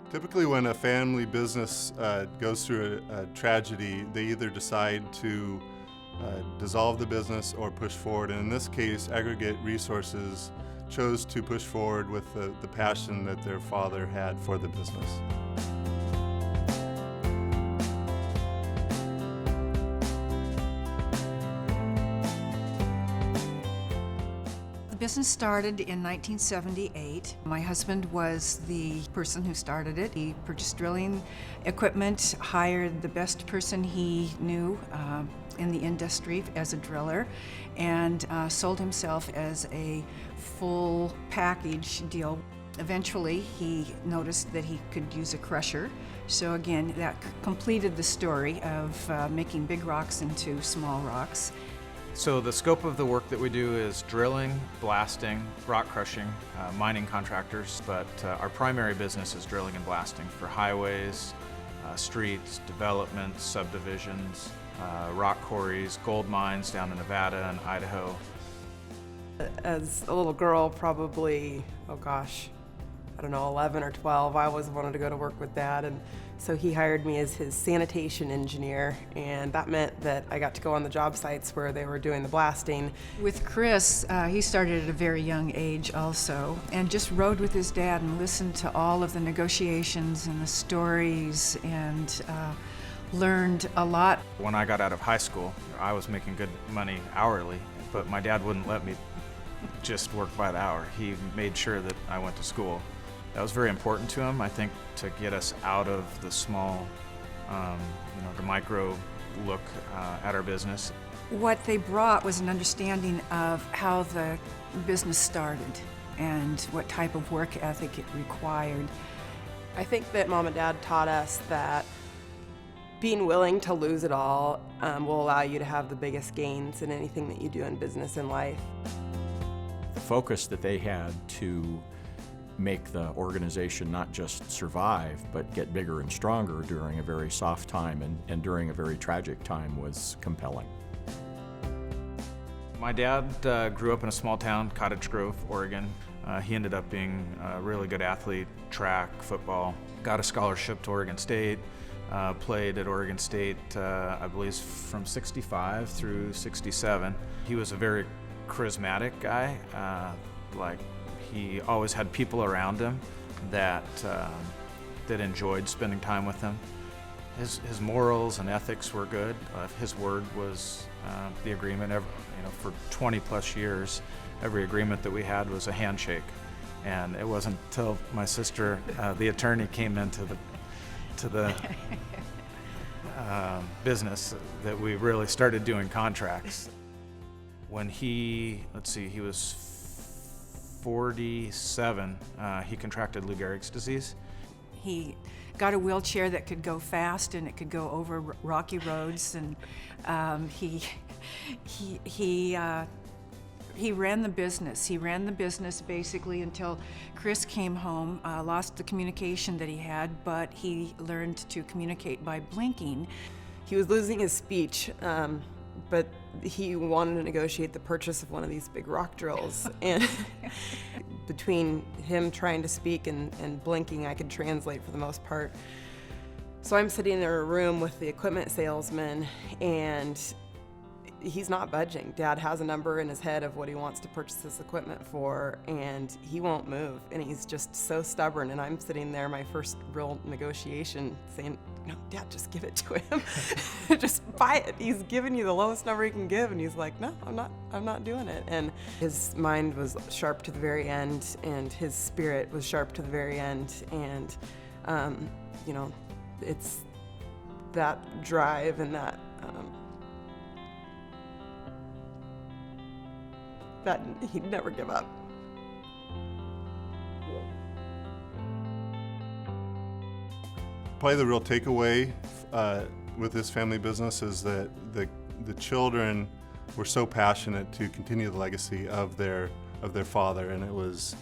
Typically when a family business goes through a tragedy, they either decide to dissolve the business or push forward. And in this case, Aggregate Resources chose to push forward with the passion that their father had for the business. The business started in 1978. My husband was the person who started it. He purchased drilling equipment, hired the best person he knew in the industry as a driller, and sold himself as a full package deal. Eventually, he noticed that he could use a crusher. So again, that completed the story of making big rocks into small rocks. So the scope of the work that we do is drilling, blasting, rock crushing, mining contractors, but our primary business is drilling and blasting for highways, streets, developments, subdivisions, rock quarries, gold mines down in Nevada and Idaho. As a little girl, probably, I don't know, 11 or 12, I always wanted to go to work with Dad, and so he hired me as his sanitation engineer, and that meant that I got to go on the job sites where they were doing the blasting. With Chris, he started at a very young age also, and just rode with his dad and listened to all of the negotiations and the stories, and learned a lot. When I got out of high school, I was making good money hourly, but my dad wouldn't let me just work by the hour. He made sure that I went to school. That was very important to him, I think, to get us out of the small, the micro look at our business. What they brought was an understanding of how the business started and what type of work ethic it required. I think that Mom and Dad taught us that being willing to lose it all will allow you to have the biggest gains in anything that you do in business and life. The focus that they had to make the organization not just survive, but get bigger and stronger during a very soft time and during a very tragic time was compelling. My dad grew up in a small town, Cottage Grove, Oregon. He ended up being a really good athlete, track, football, got a scholarship to Oregon State, played at Oregon State, I believe from 65 through 67. He was a very charismatic guy. He always had people around him that enjoyed spending time with him. His morals and ethics were good. His word was the agreement. For 20 plus years, every agreement that we had was a handshake. And it wasn't until my sister, the attorney, came into the business that we really started doing contracts. When he was 47, he contracted Lou Gehrig's disease. He got a wheelchair that could go fast and it could go over rocky roads, and he ran the business. He ran the business basically until Chris came home, lost the communication that he had, but he learned to communicate by blinking. He was losing his speech, but he wanted to negotiate the purchase of one of these big rock drills. And between him trying to speak and blinking, I could translate for the most part. So I'm sitting in a room with the equipment salesman, and he's not budging. Dad has a number in his head of what he wants to purchase this equipment for, and he won't move. And he's just so stubborn. And I'm sitting there, my first real negotiation, saying, "No, Dad, just give it to him. Just buy it. He's giving you the lowest number he can give." And he's like, "No, I'm not doing it." And his mind was sharp to the very end, and his spirit was sharp to the very end. And it's that drive and that he'd never give up. Probably the real takeaway with this family business is that the children were so passionate to continue the legacy of their father, and it was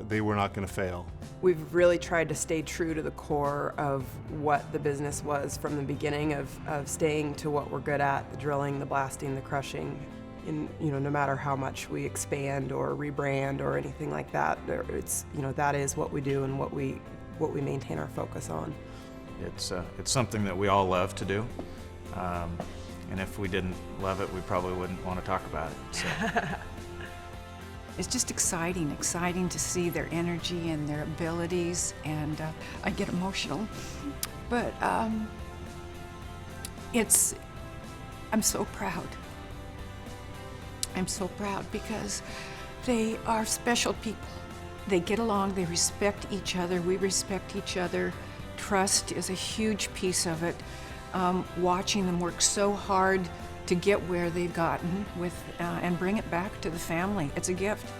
they were not going to fail. We've really tried to stay true to the core of what the business was from the beginning, of staying to what we're good at: the drilling, the blasting, the crushing. And no matter how much we expand or rebrand or anything like that, it's that is what we do and what we what we maintain our focus on. It's something that we all love to do, and if we didn't love it, we probably wouldn't want to talk about it. So. It's just exciting to see their energy and their abilities, and I get emotional. But I'm so proud. I'm so proud because they are special people. They get along, they respect each other, we respect each other. Trust is a huge piece of it. Watching them work so hard to get where they've gotten with and bring it back to the family. It's a gift.